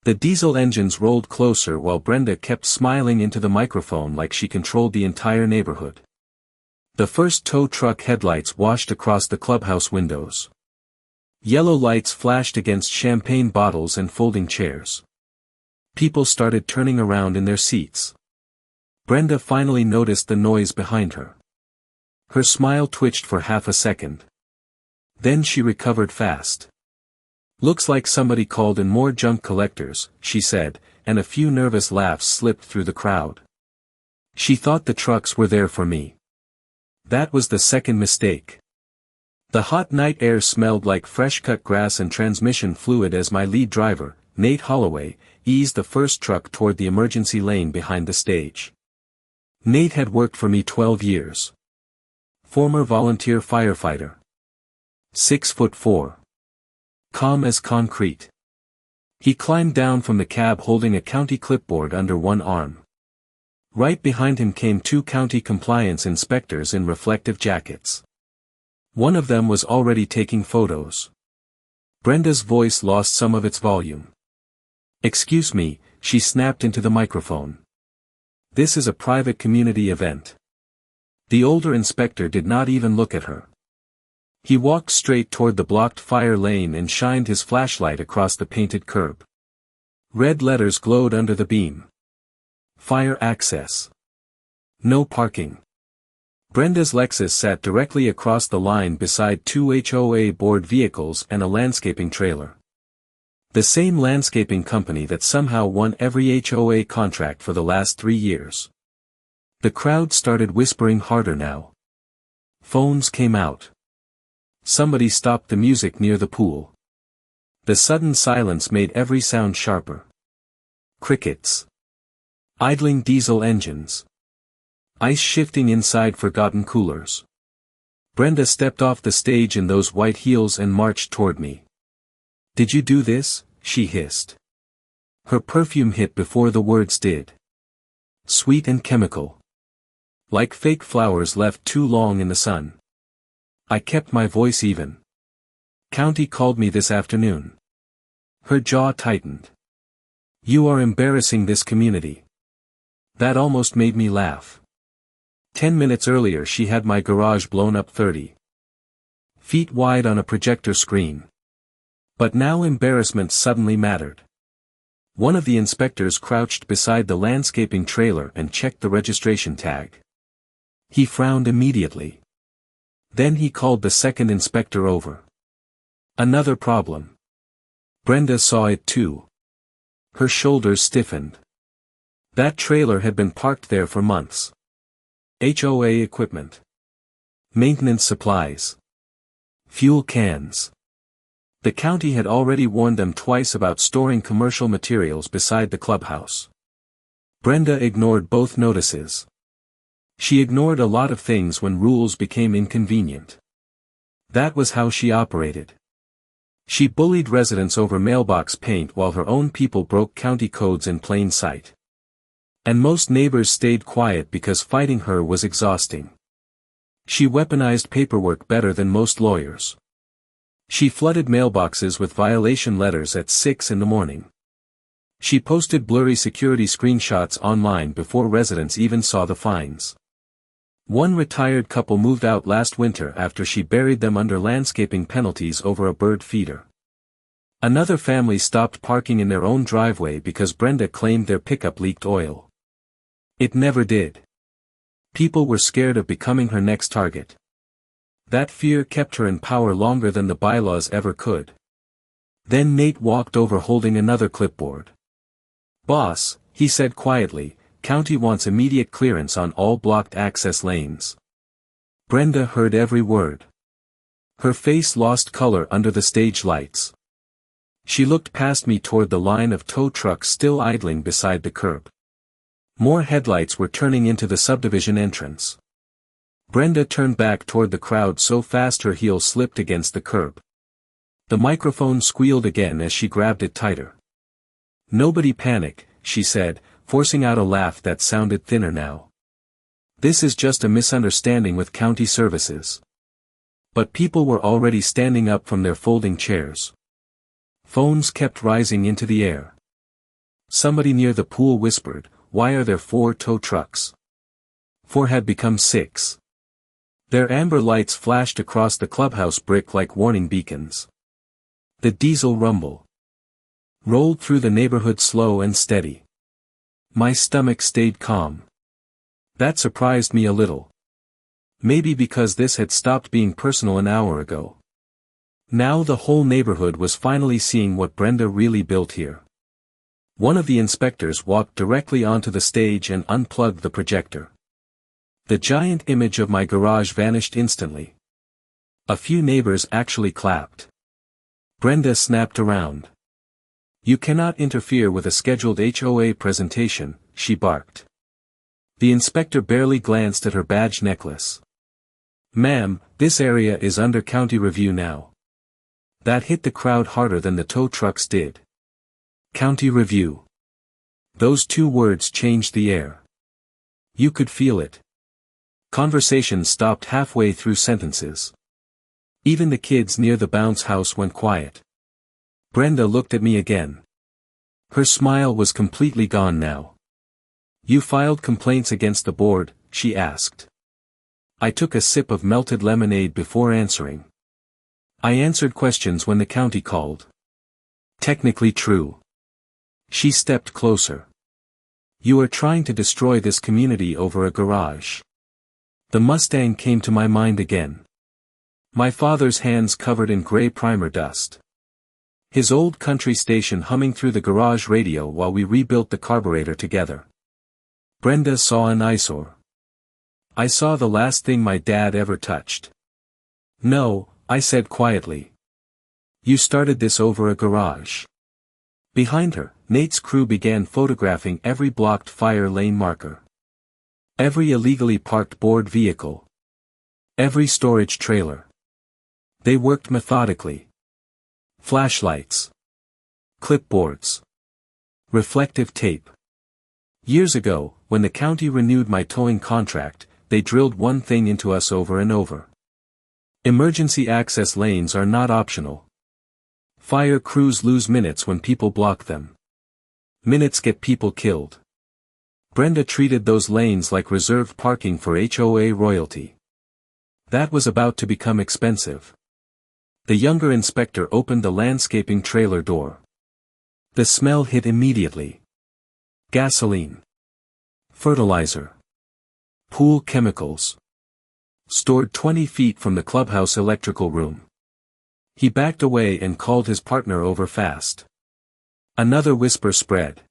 The diesel engines rolled closer while Brenda kept smiling into the microphone like she controlled the entire neighborhood. The first tow truck headlights washed across the clubhouse windows. Yellow lights flashed against champagne bottles and folding chairs. People started turning around in their seats. Brenda finally noticed the noise behind her. Her smile twitched for half a second. Then she recovered fast. "Looks like somebody called in more junk collectors," she said, and a few nervous laughs slipped through the crowd. She thought the trucks were there for me. That was the second mistake. The hot night air smelled like fresh-cut grass and transmission fluid as my lead driver, Nate Holloway, eased the first truck toward the emergency lane behind the stage. Nate had worked for me 12 years. Former volunteer firefighter. 6'4". Calm as concrete. He climbed down from the cab holding a county clipboard under one arm. Right behind him came two county compliance inspectors in reflective jackets. One of them was already taking photos. Brenda's voice lost some of its volume. "Excuse me," she snapped into the microphone. "This is a private community event." The older inspector did not even look at her. He walked straight toward the blocked fire lane and shined his flashlight across the painted curb. Red letters glowed under the beam. Fire access. No parking. Brenda's Lexus sat directly across the line beside two HOA board vehicles and a landscaping trailer. The same landscaping company that somehow won every HOA contract for the last 3 years. The crowd started whispering harder now. Phones came out. Somebody stopped the music near the pool. The sudden silence made every sound sharper. Crickets. Idling diesel engines. Ice shifting inside forgotten coolers. Brenda stepped off the stage in those white heels and marched toward me. "Did you do this?" she hissed. Her perfume hit before the words did. Sweet and chemical. Like fake flowers left too long in the sun. I kept my voice even. "County called me this afternoon." Her jaw tightened. "You are embarrassing this community." That almost made me laugh. 10 minutes earlier she had my garage blown up 30 feet wide on a projector screen. But now embarrassment suddenly mattered. One of the inspectors crouched beside the landscaping trailer and checked the registration tag. He frowned immediately. Then he called the second inspector over. Another problem. Brenda saw it too. Her shoulders stiffened. That trailer had been parked there for months. HOA equipment. Maintenance supplies. Fuel cans. The county had already warned them twice about storing commercial materials beside the clubhouse. Brenda ignored both notices. She ignored a lot of things when rules became inconvenient. That was how she operated. She bullied residents over mailbox paint while her own people broke county codes in plain sight. And most neighbors stayed quiet because fighting her was exhausting. She weaponized paperwork better than most lawyers. She flooded mailboxes with violation letters at 6 in the morning. She posted blurry security screenshots online before residents even saw the fines. One retired couple moved out last winter after she buried them under landscaping penalties over a bird feeder. Another family stopped parking in their own driveway because Brenda claimed their pickup leaked oil. It never did. People were scared of becoming her next target. That fear kept her in power longer than the bylaws ever could. Then Nate walked over holding another clipboard. "Boss," he said quietly, "county wants immediate clearance on all blocked access lanes." Brenda heard every word. Her face lost color under the stage lights. She looked past me toward the line of tow trucks still idling beside the curb. More headlights were turning into the subdivision entrance. Brenda turned back toward the crowd so fast her heel slipped against the curb. The microphone squealed again as she grabbed it tighter. "Nobody panic," she said, forcing out a laugh that sounded thinner now. "This is just a misunderstanding with county services." But people were already standing up from their folding chairs. Phones kept rising into the air. Somebody near the pool whispered, "Why are there 4 tow trucks?" 4 had become 6. Their amber lights flashed across the clubhouse brick like warning beacons. The diesel rumble rolled through the neighborhood slow and steady. My stomach stayed calm. That surprised me a little. Maybe because this had stopped being personal an hour ago. Now the whole neighborhood was finally seeing what Brenda really built here. One of the inspectors walked directly onto the stage and unplugged the projector. The giant image of my garage vanished instantly. A few neighbors actually clapped. Brenda snapped around. "You cannot interfere with a scheduled HOA presentation," she barked. The inspector barely glanced at her badge necklace. "Ma'am, this area is under county review now." That hit the crowd harder than the tow trucks did. County review. Those 2 words changed the air. You could feel it. Conversation stopped halfway through sentences. Even the kids near the bounce house went quiet. Brenda looked at me again. Her smile was completely gone now. "You filed complaints against the board?" she asked. I took a sip of melted lemonade before answering. "I answered questions when the county called." "Technically true." She stepped closer. "You are trying to destroy this community over a garage." The Mustang came to my mind again. My father's hands covered in gray primer dust. His old country station humming through the garage radio while we rebuilt the carburetor together. Brenda saw an eyesore. I saw the last thing my dad ever touched. "No," I said quietly. "You started this over a garage." Behind her, Nate's crew began photographing every blocked fire lane marker. Every illegally parked board vehicle. Every storage trailer. They worked methodically. Flashlights. Clipboards. Reflective tape. Years ago, when the county renewed my towing contract, they drilled one thing into us over and over. Emergency access lanes are not optional. Fire crews lose minutes when people block them. Minutes get people killed. Brenda treated those lanes like reserved parking for HOA royalty. That was about to become expensive. The younger inspector opened the landscaping trailer door. The smell hit immediately. Gasoline. Fertilizer. Pool chemicals. Stored 20 feet from the clubhouse electrical room. He backed away and called his partner over fast. Another whisper spread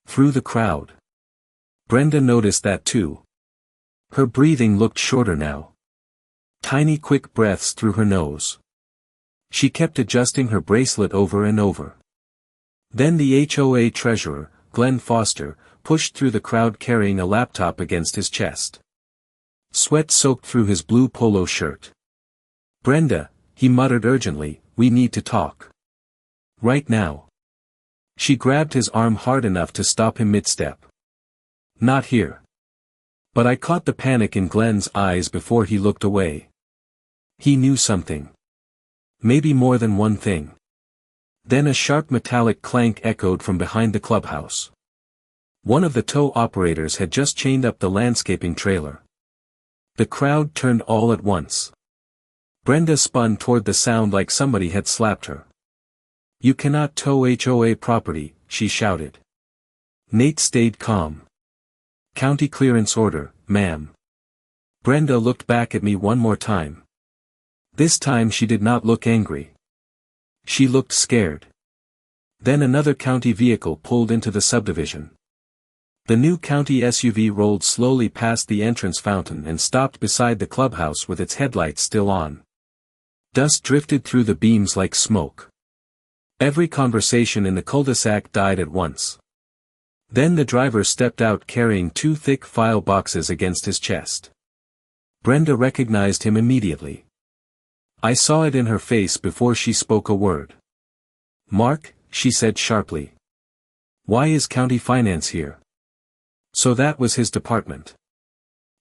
through the crowd. Brenda noticed that too. Her breathing looked shorter now. Tiny quick breaths through her nose. She kept adjusting her bracelet over and over. Then the HOA treasurer, Glenn Foster, pushed through the crowd carrying a laptop against his chest. Sweat soaked through his blue polo shirt. "Brenda," he muttered urgently, "we need to talk. Right now." She grabbed his arm hard enough to stop him mid-step. "Not here." But I caught the panic in Glenn's eyes before he looked away. He knew something. Maybe more than one thing. Then a sharp metallic clank echoed from behind the clubhouse. One of the tow operators had just chained up the landscaping trailer. The crowd turned all at once. Brenda spun toward the sound like somebody had slapped her. "You cannot tow HOA property," she shouted. Nate stayed calm. "County clearance order, ma'am." Brenda looked back at me one more time. This time she did not look angry. She looked scared. Then another county vehicle pulled into the subdivision. The new county SUV rolled slowly past the entrance fountain and stopped beside the clubhouse with its headlights still on. Dust drifted through the beams like smoke. Every conversation in the cul-de-sac died at once. Then the driver stepped out carrying 2 thick file boxes against his chest. Brenda recognized him immediately. I saw it in her face before she spoke a word. "Mark," she said sharply. "Why is county finance here?" So that was his department.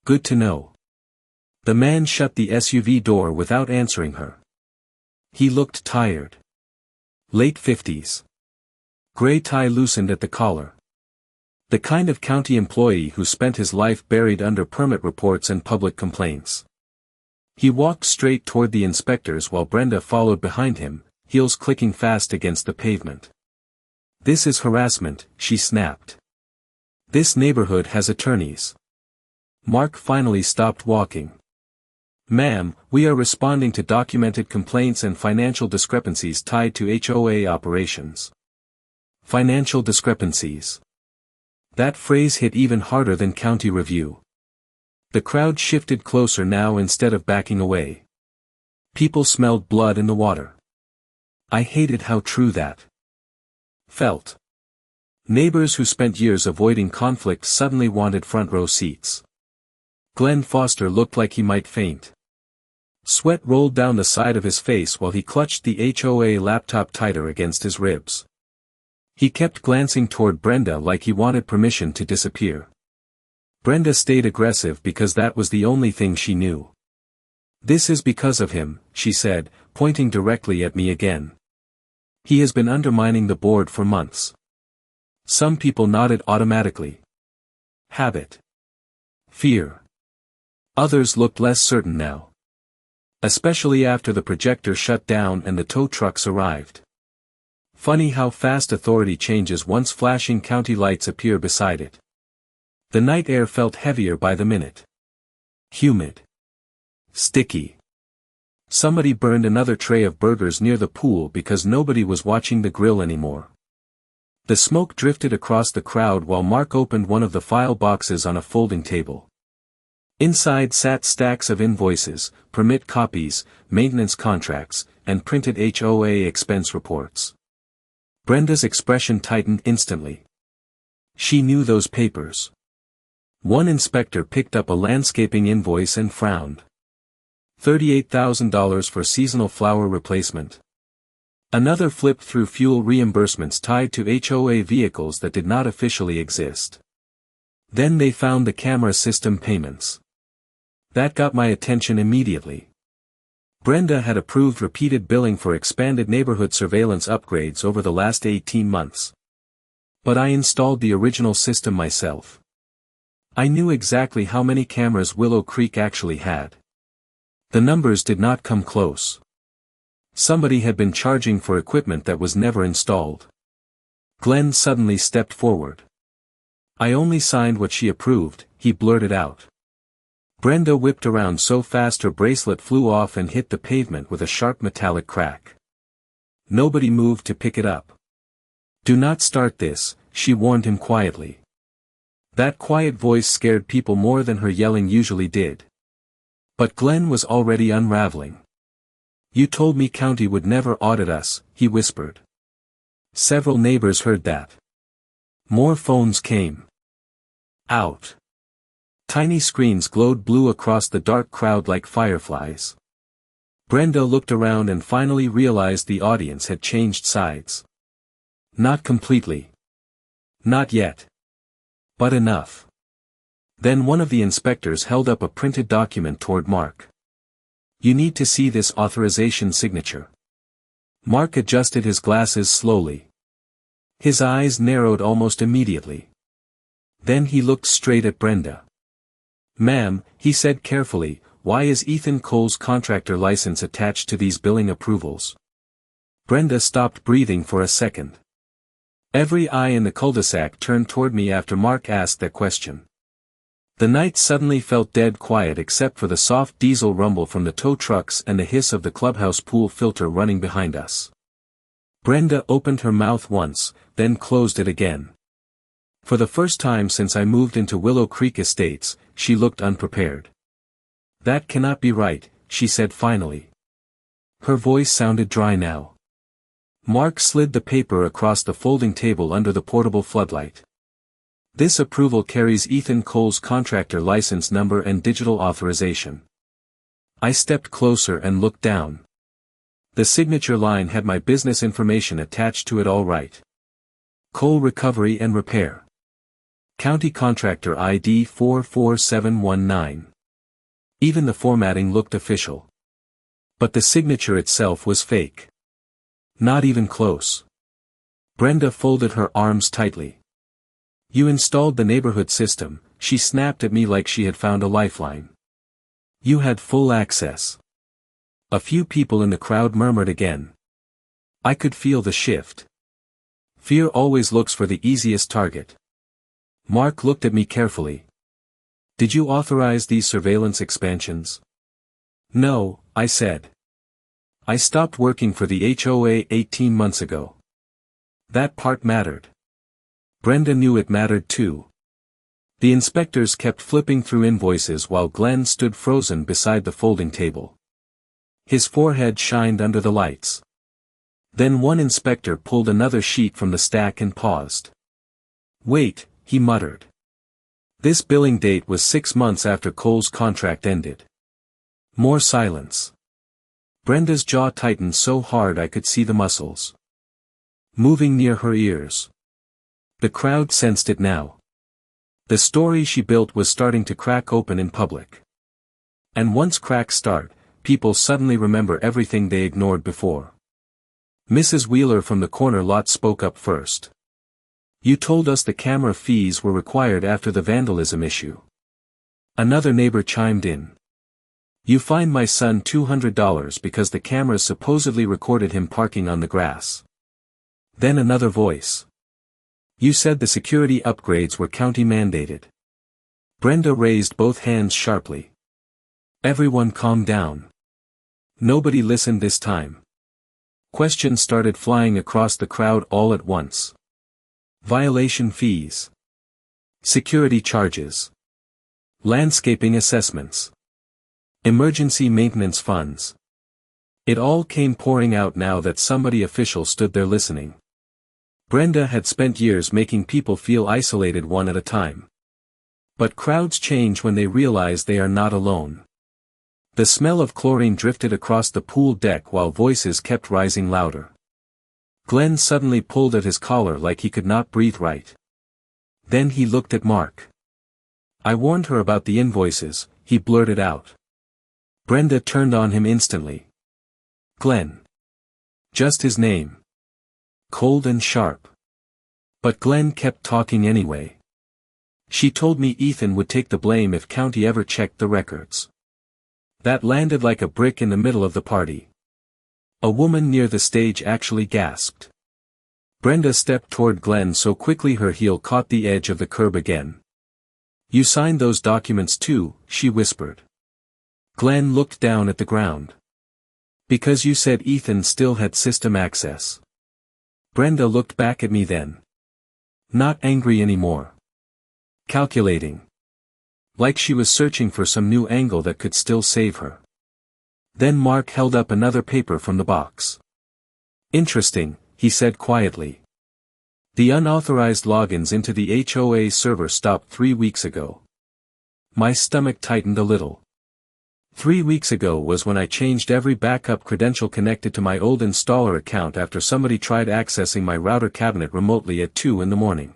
Good to know. The man shut the SUV door without answering her. He looked tired. Late 50s. Gray tie loosened at the collar. The kind of county employee who spent his life buried under permit reports and public complaints. He walked straight toward the inspectors while Brenda followed behind him, heels clicking fast against the pavement. "This is harassment," she snapped. "This neighborhood has attorneys." Mark finally stopped walking. "Ma'am, we are responding to documented complaints and financial discrepancies tied to HOA operations." Financial discrepancies. That phrase hit even harder than county review. The crowd shifted closer now instead of backing away. People smelled blood in the water. I hated how true that felt. Neighbors who spent years avoiding conflict suddenly wanted front row seats. Glenn Foster looked like he might faint. Sweat rolled down the side of his face while he clutched the HOA laptop tighter against his ribs. He kept glancing toward Brenda like he wanted permission to disappear. Brenda stayed aggressive because that was the only thing she knew. "This is because of him," she said, pointing directly at me again. "He has been undermining the board for months." Some people nodded automatically. Habit. Fear. Others looked less certain now. Especially after the projector shut down and the tow trucks arrived. Funny how fast authority changes once flashing county lights appear beside it. The night air felt heavier by the minute. Humid. Sticky. Somebody burned another tray of burgers near the pool because nobody was watching the grill anymore. The smoke drifted across the crowd while Mark opened one of the file boxes on a folding table. Inside sat stacks of invoices, permit copies, maintenance contracts, and printed HOA expense reports. Brenda's expression tightened instantly. She knew those papers. One inspector picked up a landscaping invoice and frowned. $38,000 for seasonal flower replacement. Another flipped through fuel reimbursements tied to HOA vehicles that did not officially exist. Then they found the camera system payments. That got my attention immediately. Brenda had approved repeated billing for expanded neighborhood surveillance upgrades over the last 18 months. But I installed the original system myself. I knew exactly how many cameras Willow Creek actually had. The numbers did not come close. Somebody had been charging for equipment that was never installed. Glenn suddenly stepped forward. "I only signed what she approved," he blurted out. Brenda whipped around so fast her bracelet flew off and hit the pavement with a sharp metallic crack. Nobody moved to pick it up. "Do not start this," she warned him quietly. That quiet voice scared people more than her yelling usually did. But Glenn was already unraveling. "You told me county would never audit us," he whispered. Several neighbors heard that. More phones came. Out. Tiny screens glowed blue across the dark crowd like fireflies. Brenda looked around and finally realized the audience had changed sides. Not completely. Not yet. But enough. Then one of the inspectors held up a printed document toward Mark. "You need to see this authorization signature." Mark adjusted his glasses slowly. His eyes narrowed almost immediately. Then he looked straight at Brenda. "Ma'am," he said carefully, "why is Ethan Cole's contractor license attached to these billing approvals?" Brenda stopped breathing for a second. Every eye in the cul-de-sac turned toward me after Mark asked that question. The night suddenly felt dead quiet except for the soft diesel rumble from the tow trucks and the hiss of the clubhouse pool filter running behind us. Brenda opened her mouth once, then closed it again. For the first time since I moved into Willow Creek Estates, she looked unprepared. "That cannot be right," she said finally. Her voice sounded dry now. Mark slid the paper across the folding table under the portable floodlight. "This approval carries Ethan Cole's contractor license number and digital authorization." I stepped closer and looked down. The signature line had my business information attached to it all right. Cole Recovery and Repair. County Contractor ID 44719. Even the formatting looked official. But the signature itself was fake. Not even close. Brenda folded her arms tightly. You installed the neighborhood system, she snapped at me like she had found a lifeline. You had full access. A few people in the crowd murmured again. I could feel the shift. Fear always looks for the easiest target. Mark looked at me carefully. Did you authorize these surveillance expansions? No, I said. I stopped working for the HOA 18 months ago. That part mattered. Brenda knew it mattered too. The inspectors kept flipping through invoices while Glenn stood frozen beside the folding table. His forehead shined under the lights. Then one inspector pulled another sheet from the stack and paused. Wait, he muttered. This billing date was 6 months after Cole's contract ended. More silence. Brenda's jaw tightened so hard I could see the muscles moving near her ears. The crowd sensed it now. The story she built was starting to crack open in public. And once cracks start, people suddenly remember everything they ignored before. Mrs. Wheeler from the corner lot spoke up first. You told us the camera fees were required after the vandalism issue. Another neighbor chimed in. You fined my son $200 because the cameras supposedly recorded him parking on the grass. Then another voice. You said the security upgrades were county mandated. Brenda raised both hands sharply. Everyone calmed down. Nobody listened this time. Questions started flying across the crowd all at once. Violation fees. Security charges. Landscaping assessments. Emergency maintenance funds. It all came pouring out now that somebody official stood there listening. Brenda had spent years making people feel isolated one at a time. But crowds change when they realize they are not alone. The smell of chlorine drifted across the pool deck while voices kept rising louder. Glenn suddenly pulled at his collar like he could not breathe right. Then he looked at Mark. I warned her about the invoices, he blurted out. Brenda turned on him instantly. Glenn. Just his name. Cold and sharp. But Glenn kept talking anyway. She told me Ethan would take the blame if county ever checked the records. That landed like a brick in the middle of the party. A woman near the stage actually gasped. Brenda stepped toward Glenn so quickly her heel caught the edge of the curb again. You signed those documents too, she whispered. Glenn looked down at the ground. Because you said Ethan still had system access. Brenda looked back at me then. Not angry anymore. Calculating. Like she was searching for some new angle that could still save her. Then Mark held up another paper from the box. Interesting, he said quietly. The unauthorized logins into the HOA server stopped 3 weeks ago. My stomach tightened a little. 3 weeks ago was when I changed every backup credential connected to my old installer account after somebody tried accessing my router cabinet remotely at 2 in the morning.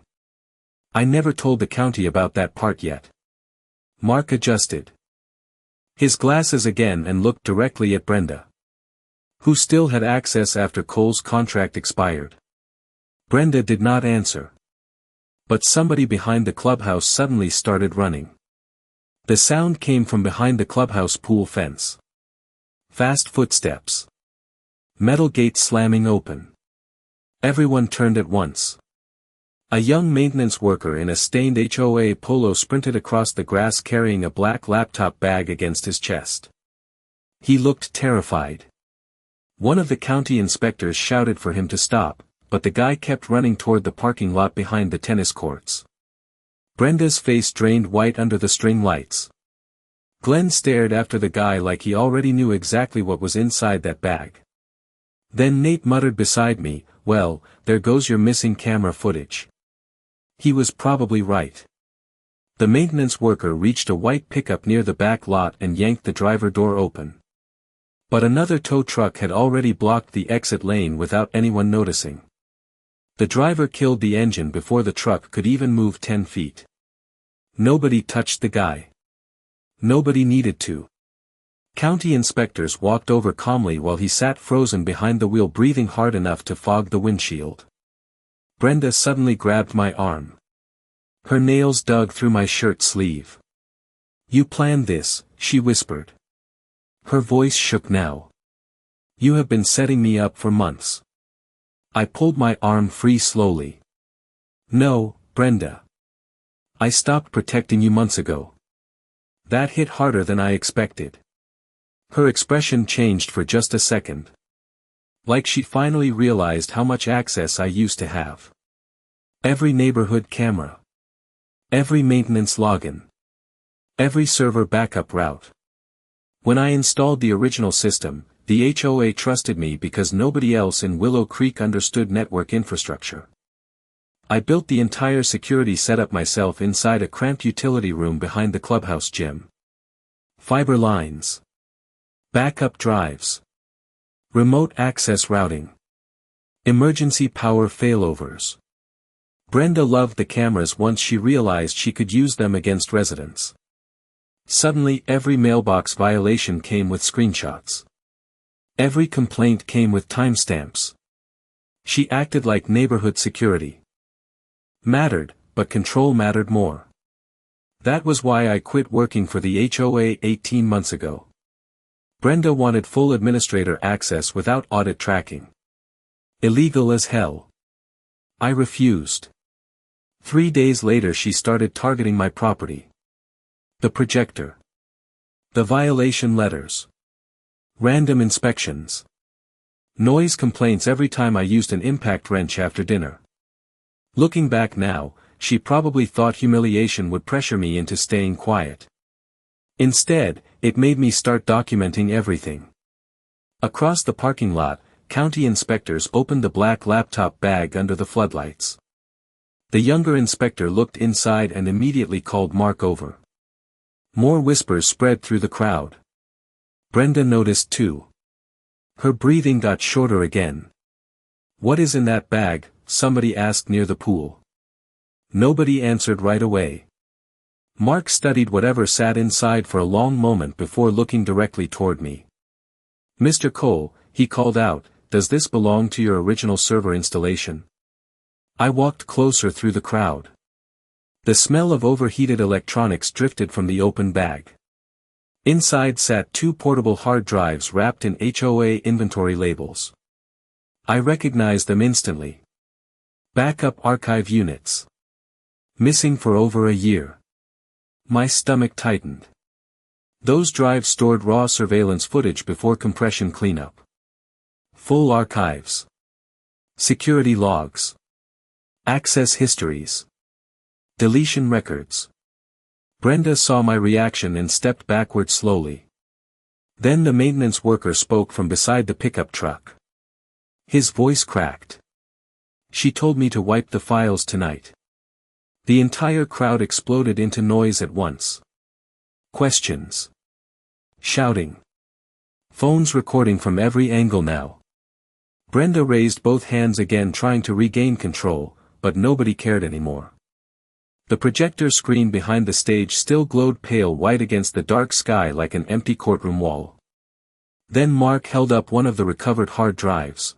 I never told the county about that part yet. Mark adjusted his glasses again and looked directly at Brenda, who still had access after Cole's contract expired. Brenda did not answer. But somebody behind the clubhouse suddenly started running. The sound came from behind the clubhouse pool fence. Fast footsteps. Metal gate slamming open. Everyone turned at once. A young maintenance worker in a stained HOA polo sprinted across the grass carrying a black laptop bag against his chest. He looked terrified. One of the county inspectors shouted for him to stop, but the guy kept running toward the parking lot behind the tennis courts. Brenda's face drained white under the string lights. Glenn stared after the guy like he already knew exactly what was inside that bag. Then Nate muttered beside me, well, there goes your missing camera footage. He was probably right. The maintenance worker reached a white pickup near the back lot and yanked the driver door open. But another tow truck had already blocked the exit lane without anyone noticing. The driver killed the engine before the truck could even move 10 feet. Nobody touched the guy. Nobody needed to. County inspectors walked over calmly while he sat frozen behind the wheel breathing hard enough to fog the windshield. Brenda suddenly grabbed my arm. Her nails dug through my shirt sleeve. "You planned this," she whispered. Her voice shook now. "You have been setting me up for months." I pulled my arm free slowly. "No, Brenda. I stopped protecting you months ago." That hit harder than I expected. Her expression changed for just a second. Like she finally realized how much access I used to have. Every neighborhood camera. Every maintenance login. Every server backup route. When I installed the original system, the HOA trusted me because nobody else in Willow Creek understood network infrastructure. I built the entire security setup myself inside a cramped utility room behind the clubhouse gym. Fiber lines. Backup drives. Remote access routing. Emergency power failovers. Brenda loved the cameras once she realized she could use them against residents. Suddenly every mailbox violation came with screenshots. Every complaint came with timestamps. She acted like neighborhood security. Mattered, but control mattered more. That was why I quit working for the HOA 18 months ago. Brenda wanted full administrator access without audit tracking. Illegal as hell. I refused. 3 days later she started targeting my property. The projector. The violation letters. Random inspections. Noise complaints every time I used an impact wrench after dinner. Looking back now, she probably thought humiliation would pressure me into staying quiet. Instead, it made me start documenting everything. Across the parking lot, county inspectors opened the black laptop bag under the floodlights. The younger inspector looked inside and immediately called Mark over. More whispers spread through the crowd. Brenda noticed too. Her breathing got shorter again. "What is in that bag?" somebody asked near the pool. Nobody answered right away. Mark studied whatever sat inside for a long moment before looking directly toward me. "Mr. Cole," he called out, "does this belong to your original server installation?" I walked closer through the crowd. The smell of overheated electronics drifted from the open bag. Inside sat 2 portable hard drives wrapped in HOA inventory labels. I recognized them instantly. Backup archive units. Missing for over a year. My stomach tightened. Those drives stored raw surveillance footage before compression cleanup. Full archives. Security logs. Access histories. Deletion records. Brenda saw my reaction and stepped backward slowly. Then the maintenance worker spoke from beside the pickup truck. His voice cracked. "She told me to wipe the files tonight." The entire crowd exploded into noise at once. Questions. Shouting. Phones recording from every angle now. Brenda raised both hands again trying to regain control, but nobody cared anymore. The projector screen behind the stage still glowed pale white against the dark sky like an empty courtroom wall. Then Mark held up one of the recovered hard drives.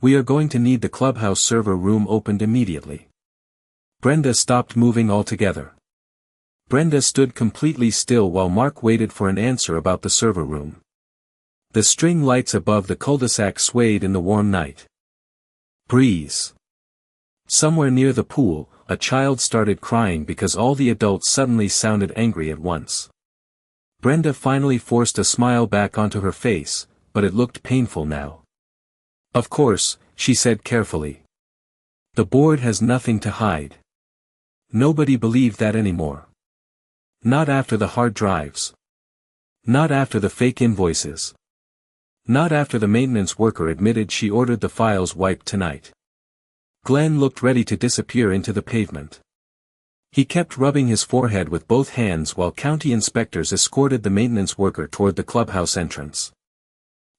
"We are going to need the clubhouse server room opened immediately." Brenda stopped moving altogether. Brenda stood completely still while Mark waited for an answer about the server room. The string lights above the cul-de-sac swayed in the warm night. Breeze. Somewhere near the pool, a child started crying because all the adults suddenly sounded angry at once. Brenda finally forced a smile back onto her face, but it looked painful now. "Of course," she said carefully. "The board has nothing to hide." Nobody believed that anymore. Not after the hard drives. Not after the fake invoices. Not after the maintenance worker admitted she ordered the files wiped tonight. Glenn looked ready to disappear into the pavement. He kept rubbing his forehead with both hands while county inspectors escorted the maintenance worker toward the clubhouse entrance.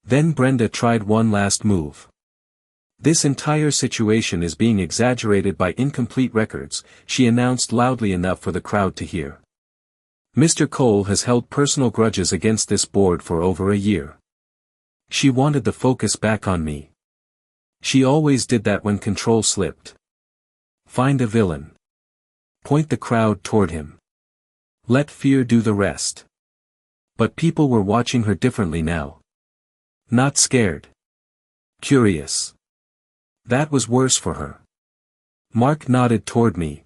Then Brenda tried one last move. "This entire situation is being exaggerated by incomplete records," she announced loudly enough for the crowd to hear. "Mr. Cole has held personal grudges against this board for over a year." She wanted the focus back on me. She always did that when control slipped. Find a villain. Point the crowd toward him. Let fear do the rest. But people were watching her differently now. Not scared. Curious. That was worse for her. Mark nodded toward me.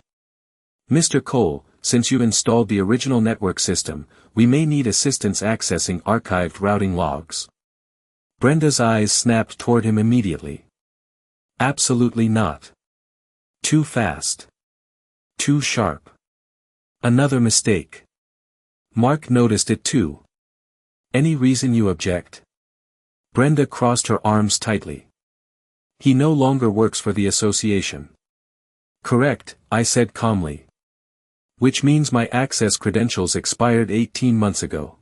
Mr. Cole, since you installed the original network system, we may need assistance accessing archived routing logs. Brenda's eyes snapped toward him immediately. Absolutely not. Too fast. Too sharp. Another mistake. Mark noticed it too. Any reason you object? Brenda crossed her arms tightly. He no longer works for the association. Correct, I said calmly. Which means my access credentials expired 18 months ago.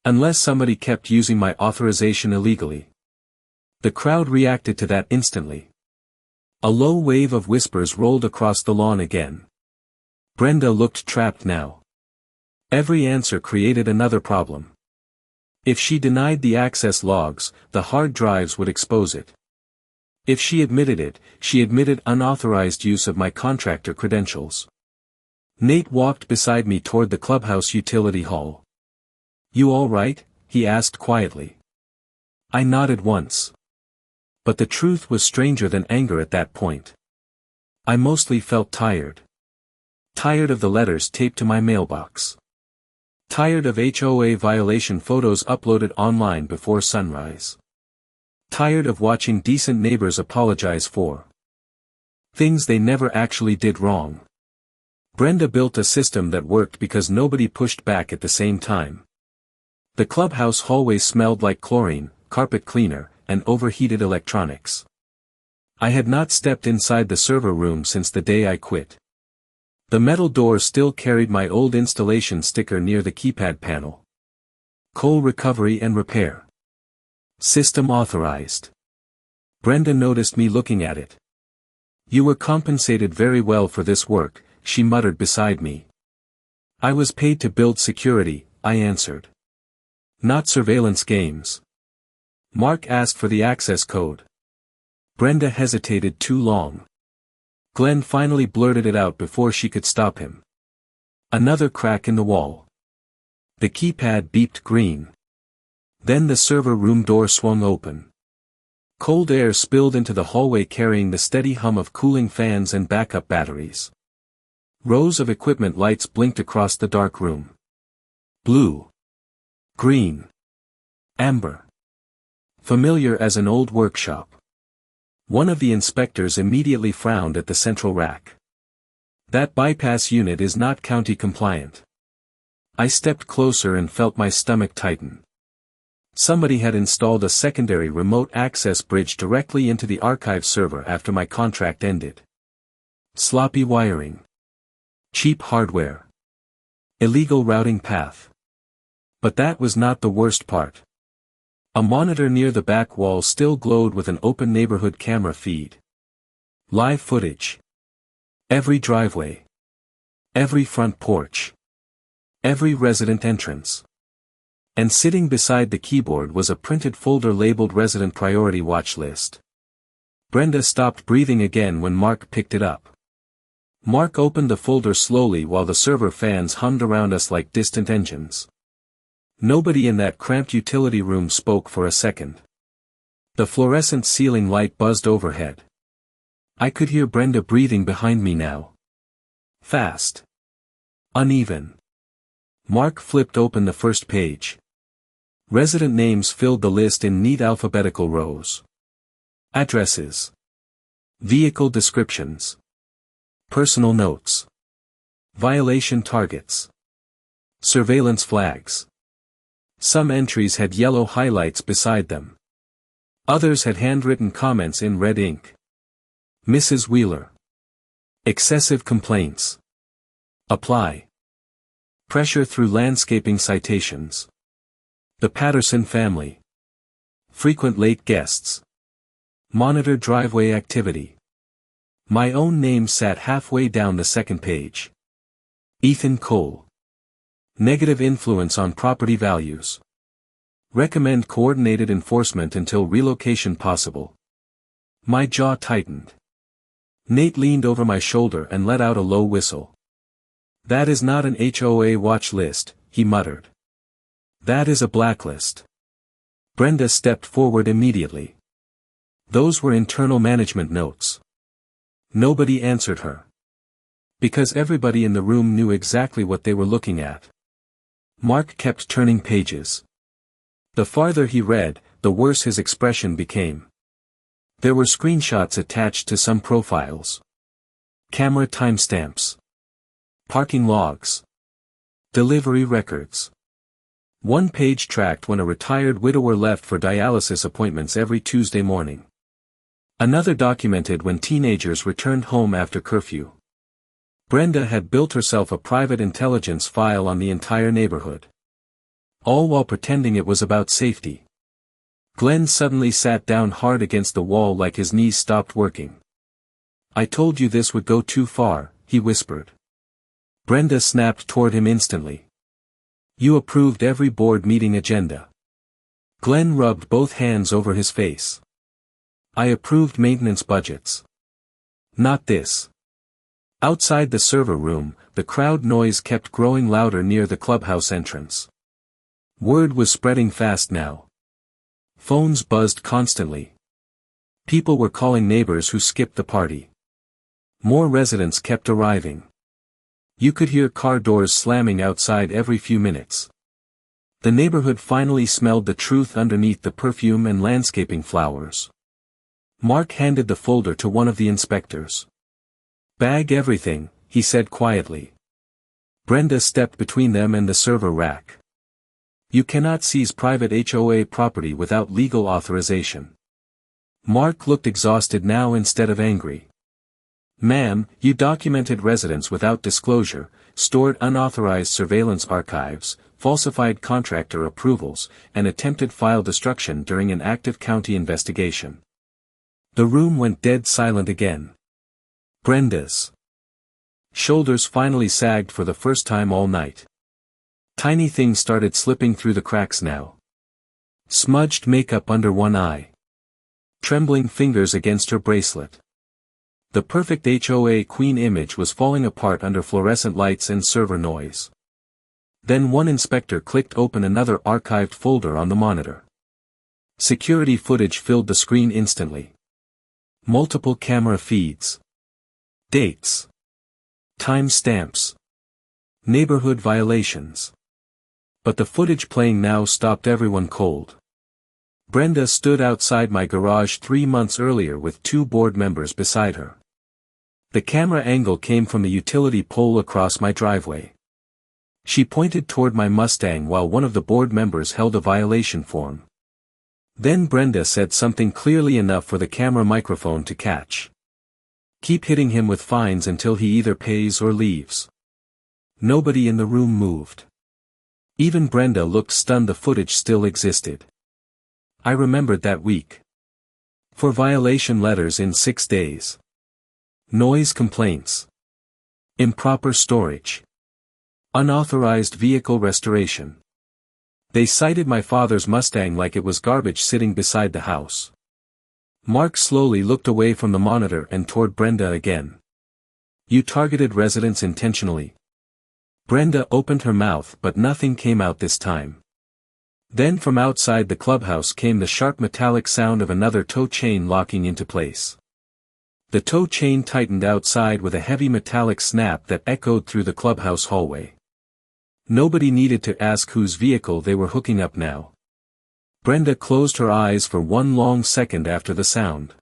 Unless somebody kept using my authorization illegally. The crowd reacted to that instantly. A low wave of whispers rolled across the lawn again. Brenda looked trapped now. Every answer created another problem. If she denied the access logs, the hard drives would expose it. If she admitted it, she admitted unauthorized use of my contractor credentials. Nate walked beside me toward the clubhouse utility hall. You all right? He asked quietly. I nodded once. But the truth was stranger than anger at that point. I mostly felt tired. Tired of the letters taped to my mailbox. Tired of HOA violation photos uploaded online before sunrise. Tired of watching decent neighbors apologize for things they never actually did wrong. Brenda built a system that worked because nobody pushed back at the same time. The clubhouse hallway smelled like chlorine, carpet cleaner, and overheated electronics. I had not stepped inside the server room since the day I quit. The metal door still carried my old installation sticker near the keypad panel. Cole Recovery and Repair. System authorized. Brenda noticed me looking at it. You were compensated very well for this work, she muttered beside me. I was paid to build security, I answered. Not surveillance games. Mark asked for the access code. Brenda hesitated too long. Glenn finally blurted it out before she could stop him. Another crack in the wall. The keypad beeped green. Then the server room door swung open. Cold air spilled into the hallway carrying the steady hum of cooling fans and backup batteries. Rows of equipment lights blinked across the dark room. Blue. Green. Amber. Familiar as an old workshop. One of the inspectors immediately frowned at the central rack. That bypass unit is not county compliant. I stepped closer and felt my stomach tighten. Somebody had installed a secondary remote access bridge directly into the archive server after my contract ended. Sloppy wiring. Cheap hardware. Illegal routing path. But that was not the worst part. A monitor near the back wall still glowed with an open neighborhood camera feed. Live footage. Every driveway. Every front porch. Every resident entrance. And sitting beside the keyboard was a printed folder labeled Resident Priority Watch List. Brenda stopped breathing again when Mark picked it up. Mark opened the folder slowly while the server fans hummed around us like distant engines. Nobody in that cramped utility room spoke for a second. The fluorescent ceiling light buzzed overhead. I could hear Brenda breathing behind me now. Fast. Uneven. Mark flipped open the first page. Resident names filled the list in neat alphabetical rows. Addresses. Vehicle descriptions. Personal notes. Violation targets. Surveillance flags. Some entries had yellow highlights beside them. Others had handwritten comments in red ink. Mrs. Wheeler. Excessive complaints. Apply. Pressure through landscaping citations. The Patterson family. Frequent late guests. Monitor driveway activity. My own name sat halfway down the second page. Ethan Cole. Negative influence on property values. Recommend coordinated enforcement until relocation possible. My jaw tightened. Nate leaned over my shoulder and let out a low whistle. "That is not an HOA watch list," he muttered. "That is a blacklist." Brenda stepped forward immediately. Those were internal management notes. Nobody answered her. Because everybody in the room knew exactly what they were looking at. Mark kept turning pages. The farther he read, the worse his expression became. There were screenshots attached to some profiles. Camera timestamps. Parking logs. Delivery records. One page tracked when a retired widower left for dialysis appointments every Tuesday morning. Another documented when teenagers returned home after curfew. Brenda had built herself a private intelligence file on the entire neighborhood. All while pretending it was about safety. Glenn suddenly sat down hard against the wall like his knees stopped working. "I told you this would go too far," he whispered. Brenda snapped toward him instantly. "You approved every board meeting agenda." Glenn rubbed both hands over his face. "I approved maintenance budgets. Not this." Outside the server room, the crowd noise kept growing louder near the clubhouse entrance. Word was spreading fast now. Phones buzzed constantly. People were calling neighbors who skipped the party. More residents kept arriving. You could hear car doors slamming outside every few minutes. The neighborhood finally smelled the truth underneath the perfume and landscaping flowers. Mark handed the folder to one of the inspectors. "Bag everything," he said quietly. Brenda stepped between them and the server rack. "You cannot seize private HOA property without legal authorization." Mark looked exhausted now instead of angry. "Ma'am, you documented residents without disclosure, stored unauthorized surveillance archives, falsified contractor approvals, and attempted file destruction during an active county investigation." The room went dead silent again. Brenda's shoulders finally sagged for the first time all night. Tiny things started slipping through the cracks now. Smudged makeup under one eye. Trembling fingers against her bracelet. The perfect HOA queen image was falling apart under fluorescent lights and server noise. Then one inspector clicked open another archived folder on the monitor. Security footage filled the screen instantly. Multiple camera feeds. Dates. Time stamps. Neighborhood violations. But the footage playing now stopped everyone cold. Brenda stood outside my garage 3 months earlier with 2 board members beside her. The camera angle came from the utility pole across my driveway. She pointed toward my Mustang while one of the board members held a violation form. Then Brenda said something clearly enough for the camera microphone to catch. "Keep hitting him with fines until he either pays or leaves." Nobody in the room moved. Even Brenda looked stunned the footage still existed. I remembered that week. 4 violation letters in 6 days. Noise complaints. Improper storage. Unauthorized vehicle restoration. They cited my father's Mustang like it was garbage sitting beside the house. Mark slowly looked away from the monitor and toward Brenda again. "You targeted residents intentionally." Brenda opened her mouth but nothing came out this time. Then from outside the clubhouse came the sharp metallic sound of another tow chain locking into place. The tow chain tightened outside with a heavy metallic snap that echoed through the clubhouse hallway. Nobody needed to ask whose vehicle they were hooking up now. Brenda closed her eyes for one long second after the sound.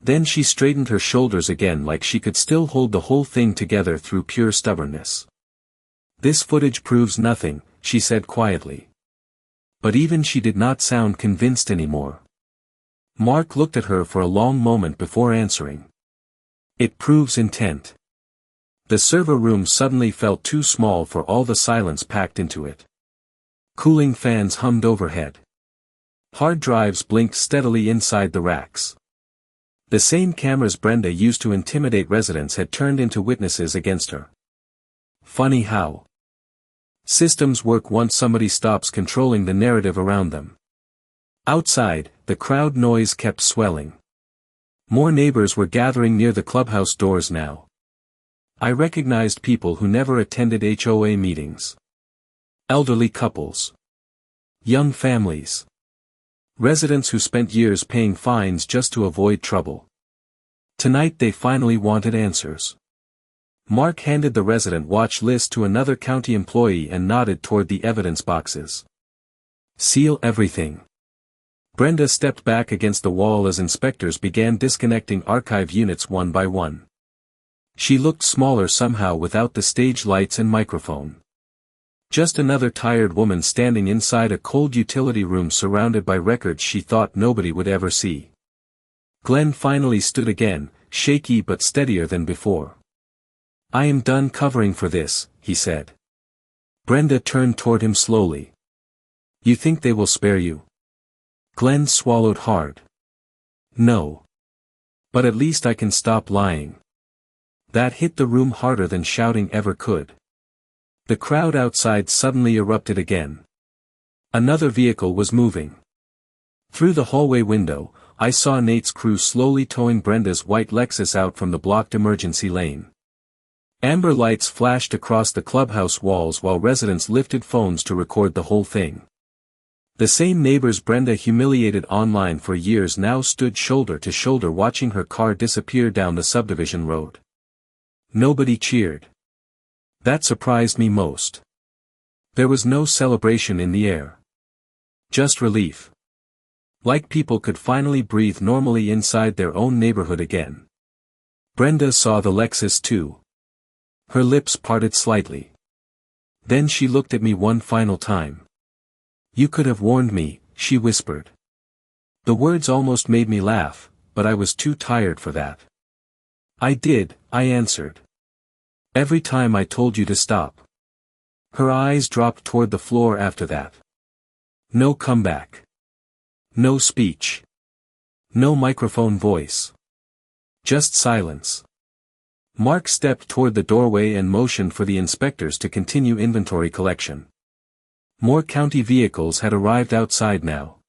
Then she straightened her shoulders again like she could still hold the whole thing together through pure stubbornness. "This footage proves nothing," she said quietly. But even she did not sound convinced anymore. Mark looked at her for a long moment before answering. "It proves intent." The server room suddenly felt too small for all the silence packed into it. Cooling fans hummed overhead. Hard drives blinked steadily inside the racks. The same cameras Brenda used to intimidate residents had turned into witnesses against her. Funny how systems work once somebody stops controlling the narrative around them. Outside, the crowd noise kept swelling. More neighbors were gathering near the clubhouse doors now. I recognized people who never attended HOA meetings. Elderly couples. Young families. Residents who spent years paying fines just to avoid trouble. Tonight they finally wanted answers. Mark handed the resident watch list to another county employee and nodded toward the evidence boxes. Seal everything. Brenda stepped back against the wall as inspectors began disconnecting archive units one by one. She looked smaller somehow without the stage lights and microphone. Just another tired woman standing inside a cold utility room surrounded by records she thought nobody would ever see. Glenn finally stood again, shaky but steadier than before. "I am done covering for this," he said. Brenda turned toward him slowly. "You think they will spare you?" Glenn swallowed hard. "No. But at least I can stop lying." That hit the room harder than shouting ever could. The crowd outside suddenly erupted again. Another vehicle was moving. Through the hallway window, I saw Nate's crew slowly towing Brenda's white Lexus out from the blocked emergency lane. Amber lights flashed across the clubhouse walls while residents lifted phones to record the whole thing. The same neighbors Brenda humiliated online for years now stood shoulder to shoulder watching her car disappear down the subdivision road. Nobody cheered. That surprised me most. There was no celebration in the air. Just relief. Like people could finally breathe normally inside their own neighborhood again. Brenda saw the Lexus too. Her lips parted slightly. Then she looked at me one final time. "You could have warned me," she whispered. The words almost made me laugh, but I was too tired for that. "I did," I answered. "Every time I told you to stop." Her eyes dropped toward the floor after that. No comeback. No speech. No microphone voice. Just silence. Mark stepped toward the doorway and motioned for the inspectors to continue inventory collection. More county vehicles had arrived outside now.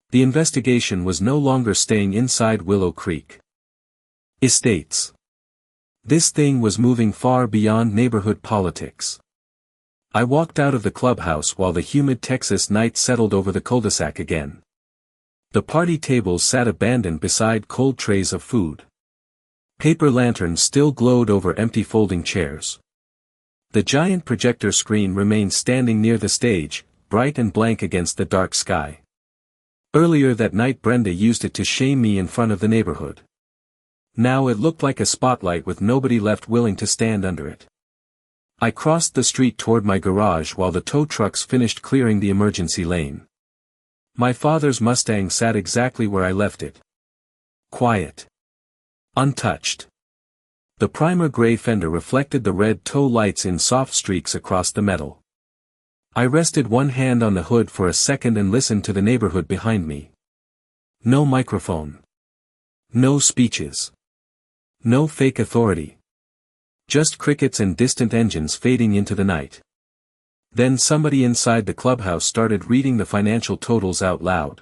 The investigation was no longer staying inside Willow Creek Estates. This thing was moving far beyond neighborhood politics. I walked out of the clubhouse while the humid Texas night settled over the cul-de-sac again. The party tables sat abandoned beside cold trays of food. Paper lanterns still glowed over empty folding chairs. The giant projector screen remained standing near the stage, bright and blank against the dark sky. Earlier that night Brenda used it to shame me in front of the neighborhood. Now it looked like a spotlight with nobody left willing to stand under it. I crossed the street toward my garage while the tow trucks finished clearing the emergency lane. My father's Mustang sat exactly where I left it. Quiet. Untouched. The primer gray fender reflected the red tow lights in soft streaks across the metal. I rested one hand on the hood for a second and listened to the neighborhood behind me. No microphone. No speeches. No fake authority. Just crickets and distant engines fading into the night. Then somebody inside the clubhouse started reading the financial totals out loud.